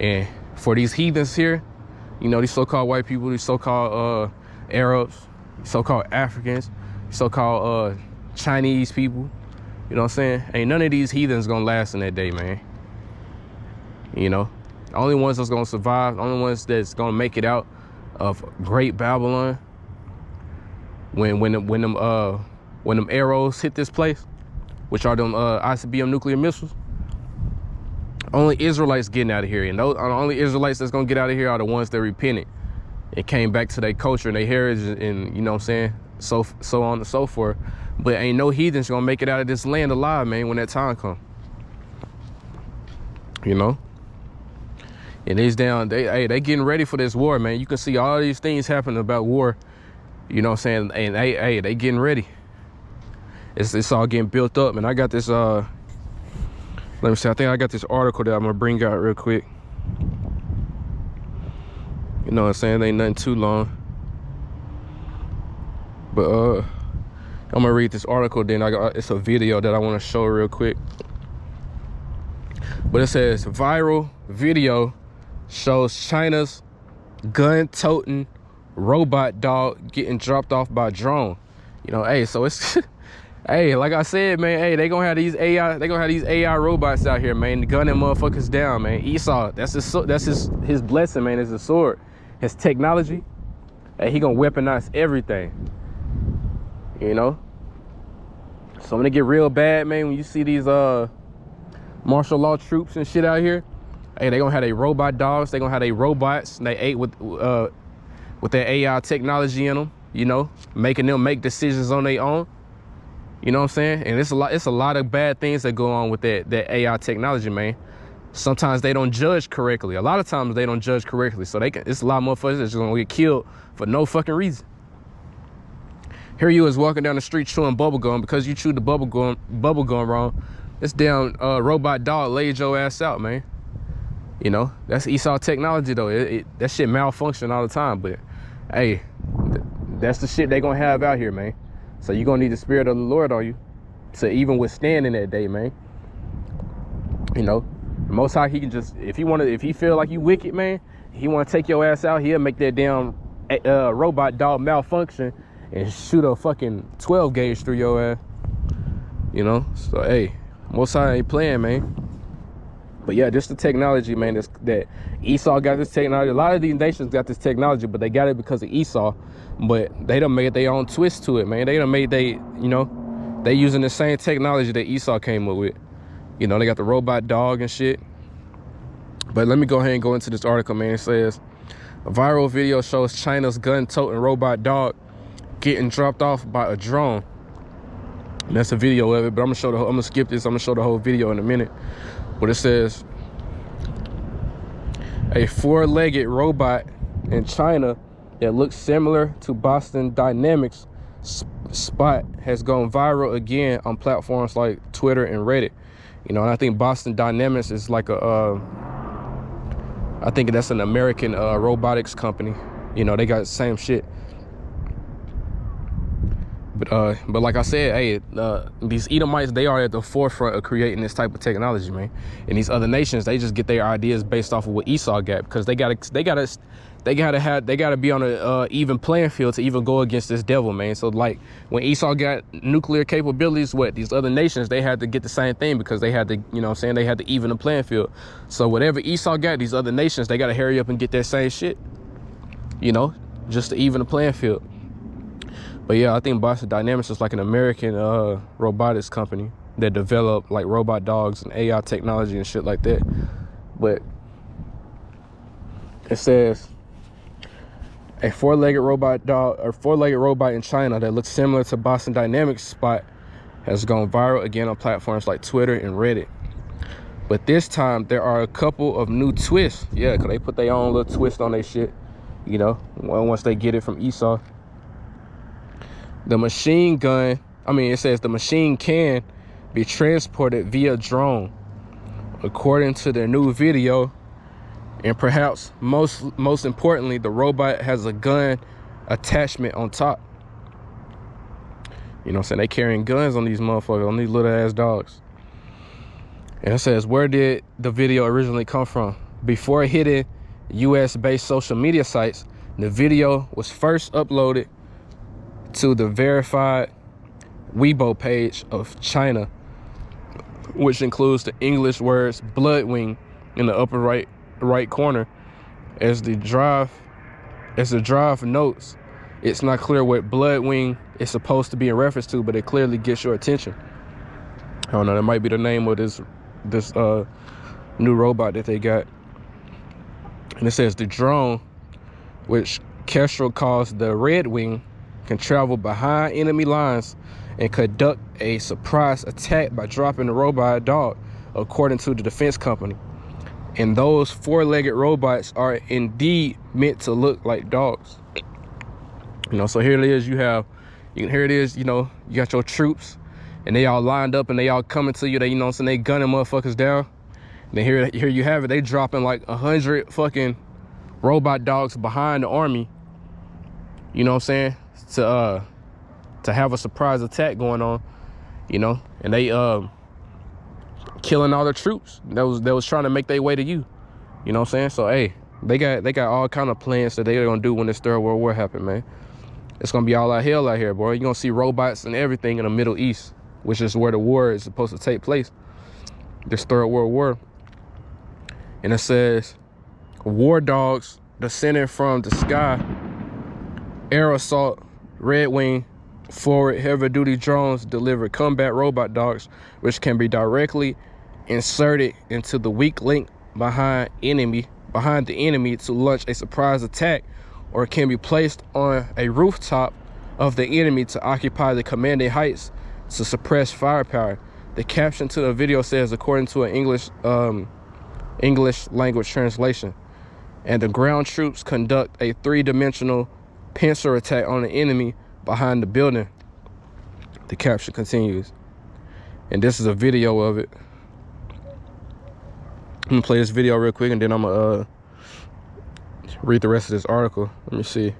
And for these heathens here, you know, these so-called white people, these so-called Arabs, so-called Africans, so-called Chinese people, you know what I'm saying? Ain't none of these heathens gonna last in that day, man. You know, the only ones that's gonna survive, the only ones that's gonna make it out of Great Babylon, when them arrows hit this place, which are them ICBM nuclear missiles, only Israelites getting out of here. And those the only Israelites that's gonna get out of here are the ones that repented and came back to their culture and their heritage, and you know what I'm saying, so on and so forth. But ain't no heathens gonna make it out of this land alive, man, when that time comes. You know? And these down, they getting ready for this war, man. You can see all these things happening about war, you know what I'm saying? And they getting ready. It's all getting built up. And I got this let me see, I think I got this article that I'm gonna bring out real quick. You know what I'm saying? Ain't nothing too long. But I'm gonna read this article, then it's a video that I wanna show real quick. But it says, viral video shows China's gun-toting robot dog getting dropped off by drone. You know, hey, so it's hey, like I said, man, hey, they gonna have these AI robots out here, man, gunning motherfuckers down, man. Esau, that's his blessing, man, is his sword, his technology. Hey, he gonna weaponize everything. You know? So when it get real bad, man, when you see these martial law troops and shit out here, hey, they gonna have their robot dogs, they gonna have their robots, and they ate with their AI technology in them, you know, making them make decisions on their own. You know what I'm saying? And it's a lot of bad things that go on with that AI technology, man. Sometimes they don't judge correctly. A lot of times they don't judge correctly. So it's a lot of motherfuckers that's gonna get killed for no fucking reason. Here you is walking down the street chewing bubble gum because you chewed the bubble gum wrong. This damn robot dog laid your ass out, man. You know, that's Esau technology though. That shit malfunction all the time, but hey, that's the shit they gonna have out here, man. So you're gonna need the spirit of the Lord on you to even withstand in that day, man. You know, the Most High, he can just, if he feel like you wicked, man, he wanna take your ass out, he'll make that damn robot dog malfunction and shoot a fucking 12 gauge through your ass. You know, so hey, Most High ain't playing, man. But yeah, just the technology, man, that Esau got this technology. A lot of these nations got this technology, but they got it because of Esau. But they done made their own twist to it, man. They done made you know, they using the same technology that Esau came up with. You know, they got the robot dog and shit. But let me go ahead and go into this article, man. It says, a viral video shows China's gun-toting robot dog getting dropped off by a drone. And that's a video of it, but I'm gonna skip this. I'm gonna show the whole video in a minute. But it says, a four-legged robot in China that looks similar to Boston Dynamics spot has gone viral again on platforms like Twitter and Reddit. You know, and I think Boston Dynamics is like I think that's an American robotics company. You know, they got the same shit. But like I said, hey, these Edomites, they are at the forefront of creating this type of technology, man. And these other nations, they just get their ideas based off of what Esau got, because they gotta be on a even playing field to even go against this devil, man. So like when Esau got nuclear capabilities, these other nations, they had to get the same thing, because they had to, you know what I'm saying, they had to even the playing field. So whatever Esau got, these other nations, they gotta hurry up and get that same shit, you know, just to even the playing field. But yeah, I think Boston Dynamics is like an American robotics company that develop like robot dogs and AI technology and shit like that. But it says, a four-legged robot in China that looks similar to Boston Dynamics spot has gone viral again on platforms like Twitter and Reddit. But this time there are a couple of new twists. Yeah, because they put their own little twist on their shit, you know, once they get it from Esau. It says the machine can be transported via drone, according to their new video. And perhaps most importantly, the robot has a gun attachment on top. You know what I'm saying? They carrying guns on these motherfuckers, on these little ass dogs. And it says, where did the video originally come from? Before hitting US-based social media sites, the video was first uploaded to the verified Weibo page of China, which includes the English words "blood wing" in the upper right corner. As the drive notes, it's not clear what blood wing is supposed to be in reference to, but it clearly gets your attention. I don't know, that might be the name of this new robot that they got. And it says the drone, which Kestrel calls the Red Wing, can travel behind enemy lines and conduct a surprise attack by dropping the robot dog, according to the defense company. And those four-legged robots are indeed meant to look like dogs. You know, so here it is. Here it is. You know, you got your troops, and they all lined up, and they all coming to you. They, you know what I'm saying, they gunning motherfuckers down. And then here you have it. They dropping like 100 fucking robot dogs behind the army. You know what I'm saying? To have a surprise attack going on. You know, and they killing all the troops that was trying to make their way to you. You know what I'm saying? So hey, they got all kind of plans that they're gonna do when this Third World War happen, man. It's gonna be all out hell out here, boy. You're gonna see robots and everything in the Middle East, which is where the war is supposed to take place. This Third World War. And it says, war dogs descending from the sky, air assault, Red Wing, forward heavy-duty drones deliver combat robot dogs, which can be directly inserted into the weak link behind the enemy to launch a surprise attack, or can be placed on a rooftop of the enemy to occupy the commanding heights to suppress firepower. The caption to the video says, according to an English language translation, and the ground troops conduct a three-dimensional pincer attack on the enemy behind the building. The caption continues, and this is a video of it. I'm gonna play this video real quick, and then I'm gonna read the rest of this article. Let me see.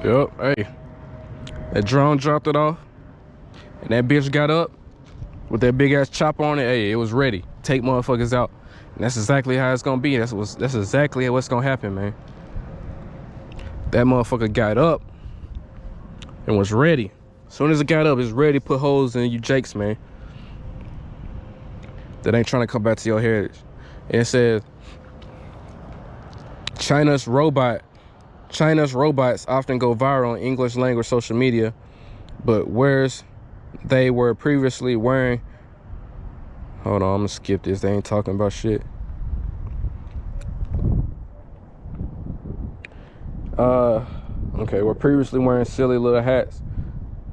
Yup, hey, that drone dropped it off, and that bitch got up with that big ass chopper on it. Hey, it was ready. Take motherfuckers out. And that's exactly how it's gonna be. That's exactly what's gonna happen, man. That motherfucker got up and was ready. As soon as it got up, it's ready to put holes in you jakes, man. That ain't trying to come back to your heritage. And it says, China's robots often go viral on English language social media, but whereas they were previously wearing, hold on, I'm gonna skip this, they ain't talking about shit. Okay, we're previously wearing silly little hats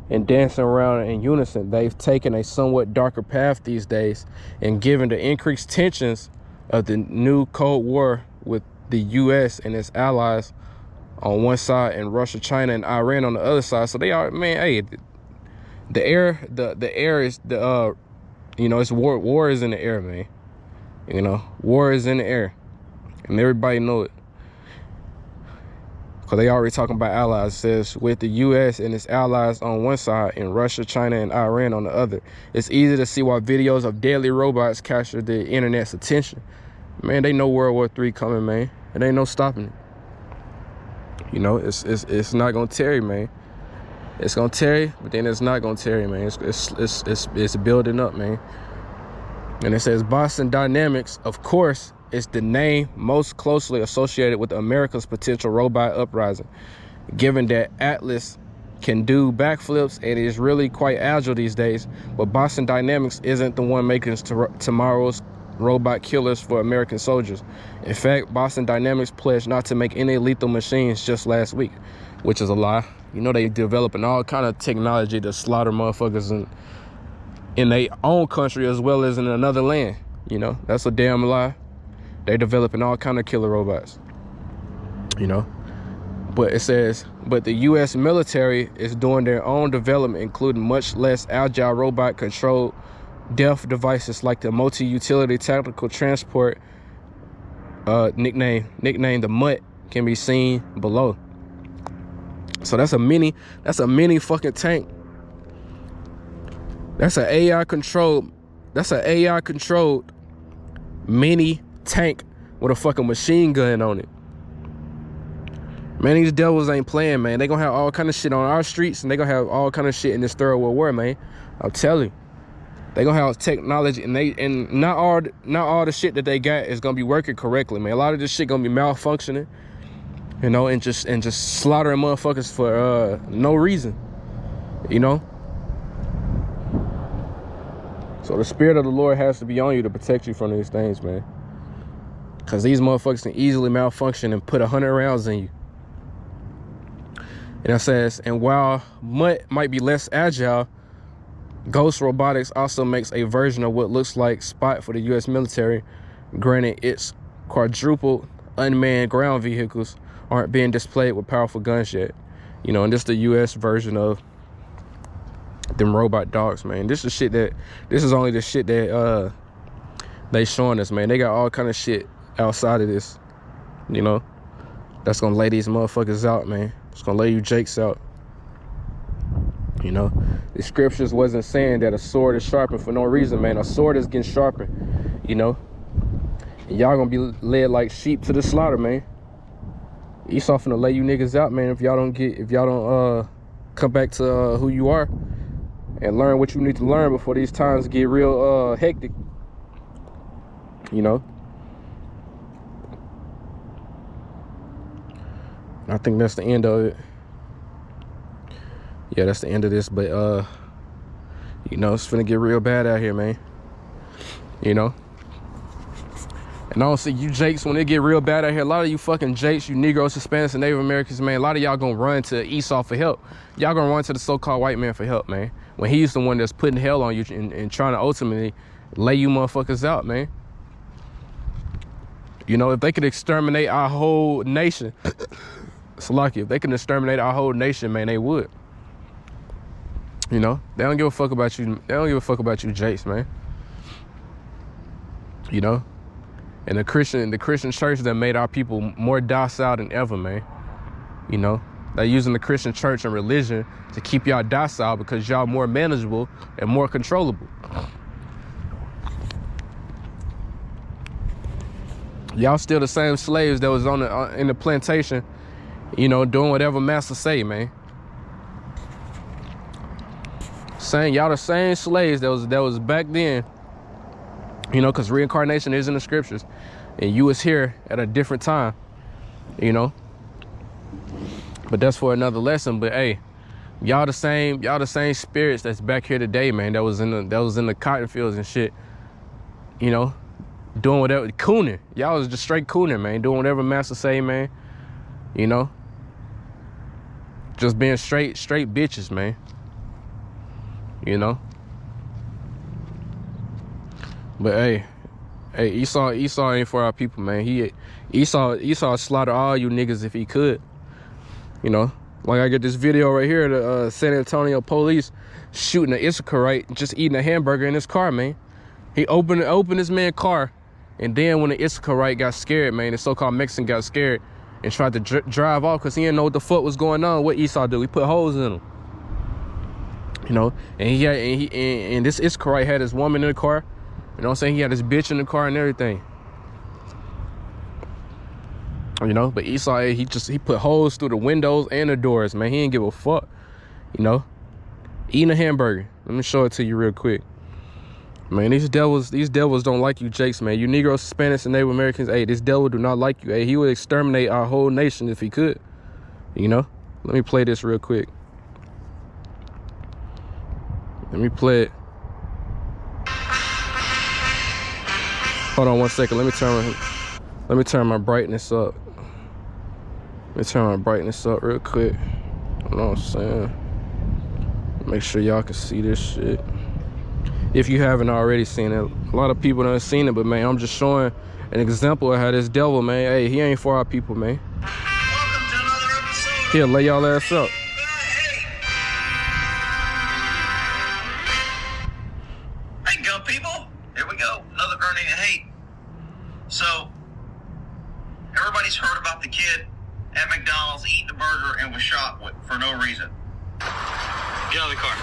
and dancing around in unison. They've taken a somewhat darker path these days, and given the increased tensions of the new Cold War with the US and its allies on one side and Russia, China, and Iran on the other side. So they are, man, hey, the air is you know, it's war is in the air, man. You know, war is in the air, and everybody know it, because they already talking about allies. It says, with the US and its allies on one side and Russia, China, and Iran on the other, it's easy to see why videos of deadly robots capture the internet's attention. Man, they know World War III coming, man. It ain't no stopping it. You know, it's not gonna tarry, man. It's gonna tarry, but then it's not gonna tarry, man. It's building up, man. And it says Boston Dynamics, of course, is the name most closely associated with America's potential robot uprising. Given that Atlas can do backflips and is really quite agile these days, but Boston Dynamics isn't the one making tomorrow's robot killers for American soldiers. In fact, Boston Dynamics pledged not to make any lethal machines just last week, which is a lie. You know, they developing all kind of technology to slaughter motherfuckers in their own country as well as in another land. You know, that's a damn lie. They developing all kind of killer robots, you know. But it says, but the U.S. military is doing their own development, including much less agile robot-controlled death devices like the multi-utility tactical transport, nicknamed the Mutt, can be seen below. So that's a mini fucking tank. That's an AI controlled mini tank with a fucking machine gun on it. Man, these devils ain't playing, man. They gonna have all kind of shit on our streets, and they gonna have all kind of shit in this third world war, man. I'm telling you. They gonna have technology, and not all the shit that they got is gonna be working correctly, man. A lot of this shit gonna be malfunctioning, you know, and just slaughtering motherfuckers for no reason, you know. So the spirit of the Lord has to be on you to protect you from these things, man. Cause these motherfuckers can easily malfunction and put 100 rounds in you. And it says, and while Mutt might be less agile, Ghost Robotics also makes a version of what looks like Spot for the U.S. military. Granted, its quadrupled unmanned ground vehicles aren't being displayed with powerful guns yet. You know, and this is the U.S. version of them robot dogs, man. This is only the shit that they showing us, man. They got all kind of shit outside of this, you know, that's gonna lay these motherfuckers out, man. It's gonna lay you jakes out. You know, the scriptures wasn't saying that a sword is sharpened for no reason, man. A sword is getting sharpened, you know. And y'all gonna be led like sheep to the slaughter, man. Esau finna lay you niggas out, man, if y'all don't come back to who you are and learn what you need to learn before these times get real hectic, you know. I think that's the end of it. Yeah, that's the end of this. But you know, it's finna get real bad out here, man. You know. And I don't see you jakes, when it get real bad out here, a lot of you fucking jakes, you Negroes, Hispanics, and Native Americans, man, a lot of y'all gonna run to Esau for help. Y'all gonna run to the so-called white man for help, man, when he's the one that's putting hell on you and trying to ultimately lay you motherfuckers out, man. You know, if they could exterminate our whole nation, it's lucky. If they can exterminate our whole nation, man, they would. You know, they don't give a fuck about you. They don't give a fuck about you, jakes, man. You know, and the Christian church that made our people more docile than ever, man. You know, they're using the Christian church and religion to keep y'all docile because y'all more manageable and more controllable. Y'all still the same slaves that was on in the plantation, you know, doing whatever master say, man. Saying y'all the same slaves that was back then, you know, because reincarnation is in the scriptures, and you was here at a different time, you know. But that's for another lesson. But hey, y'all the same spirits that's back here today, man. That was in the cotton fields and shit, you know, doing whatever, cooning. Y'all was just straight cooning, man, doing whatever master say, man. You know, just being straight bitches, man. You know. But hey, Esau ain't for our people, man. Esau slaughter all you niggas if he could. You know, like I get this video right here, the San Antonio police shooting an Issacharite just eating a hamburger in his car, man. He opened this man's car, and then when the Issacharite got scared, man, the so-called Mexican got scared and tried to drive off because he didn't know what the fuck was going on. What Esau do? He put holes in him. You know, and this Issacharite had his woman in the car. You know what I'm saying? He had his bitch in the car and everything. You know, but Esau, he put holes through the windows and the doors, man. He didn't give a fuck. You know, eating a hamburger. Let me show it to you real quick. Man, these devils don't like you, Jakes, man. You Negroes, Hispanics, and Native Americans, hey, this devil do not like you. Hey, he would exterminate our whole nation if he could. You know? Let me play this real quick. Let me play it. Hold on one second. Let me turn my brightness up. Let me turn my brightness up real quick. You know what I'm saying? Make sure y'all can see this shit. If you haven't already seen it. A lot of people done seen it, but man, I'm just showing an example of how this devil, man, hey, he ain't for our people, man. Welcome to another episode. He'll lay y'all ass up. Hey, gun people. Here we go. Another earning of hate. So, everybody's heard about the kid at McDonald's eating a burger and was shot for no reason. Get out of the car.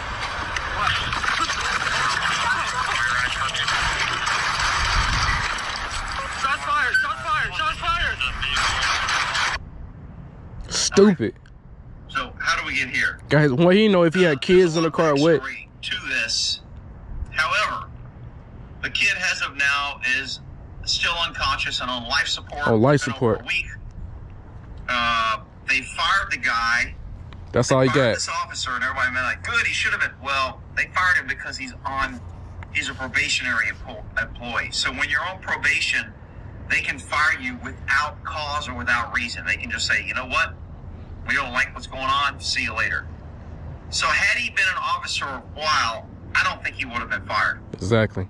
Shots fired! Shots fired! Shots fired! Stupid. So, how do we get here? Guys, well, he know if he had kids in the car, what? To this. However, the kid, as of now, is still unconscious and on life support. Oh, life It's been support. over a week. They fired the guy. That's all he got. This officer, and everybody been like, good, he should have been. Well, they fired him because he's a probationary employee. So when you're on probation, they can fire you without cause or without reason. They can just say, you know what? We don't like what's going on. See you later. So had he been an officer a while, I don't think he would have been fired. Exactly.